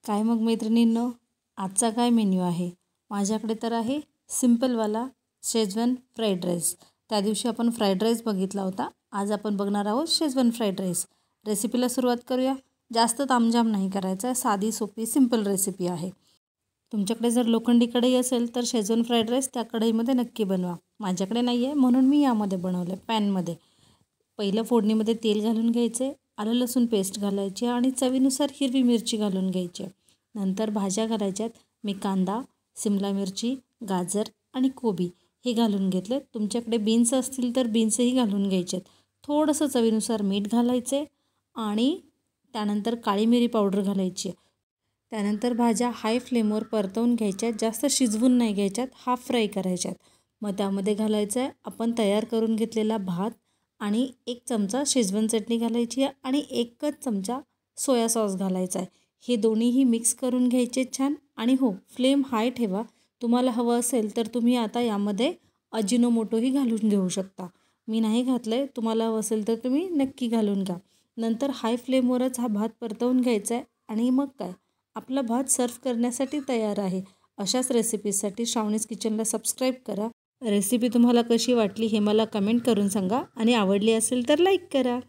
काय मग मैत्रिणींनो, आजचा काय मेन्यू आहे? माझ्याकडे तर आहे सिंपलवाला शेजवान फ्राईड राईस. त्या दिवशी आपण फ्राईड राईस बघितला होता. आज आपण बघणार आहोत शेजवान फ्राईड राईस. रेसिपीला सुरुवात करूया. जास्त तामझाम नाही करायचं आहे, साधी सोपी सिंपल रेसिपी आहे. तुमच्याकडे जर लोखंडी कढई असेल तर शेजवान फ्राईड राईस त्या कढईमध्ये नक्की बनवा. माझ्याकडे नाही आहे म्हणून मी यामध्ये बनवलं पॅनमध्ये. पहिलं फोडणीमध्ये तेल घालून घ्यायचे, आलं लसूण पेस्ट घालायची आणि चवीनुसार हिरवी मिरची घालून घ्यायची. नंतर भाज्या घालायच्यात. मी कांदा, सिमला मिरची, गाजर आणि कोबी हे घालून घेतले. तुमच्याकडे बीन्स असतील तर बीन्सही घालून घ्यायचे. थोडंसं चवीनुसार मीठ घालायचे आणि त्यानंतर काळी मिरी पावडर घालायची. त्यानंतर भाज्या हाय फ्लेमवर परतवून घ्यायच्यात. जास्त शिजवून नाही घ्यायच्यात, हाफ फ्राय करायच्यात. मग त्यामध्ये घालायचं आहे आपण तयार करून घेतलेला भात आणि 1 चमचा शेजवान चटणी घालायची आहे आणि 1च चमचा सोया सॉस घालायचा आहे. हे दोन्हीही मिक्स करून घ्यायचे छान. आणि हो, फ्लेम हाय ठेवा. तुम्हाला हवं असेल तर तुम्ही आता यामध्ये अजिनोमोटोही घालून घेऊ शकता. मी नाही घातलं आहे, तुम्हाला हवं असेल तर तुम्ही नक्की घालून घ्या. नंतर हाय फ्लेमवरच हा भात परतवून घ्यायचा आहे आणि मग काय, आपला भात सर्व करण्यासाठी तयार आहे. अशाच रेसिपीजसाठी श्रावणीज किचनला सबस्क्राईब करा. रेसिपी तुम्हाला कशी वाटली हे मला कमेंट करून सांगा आणि आवडली असेल तर लाईक करा.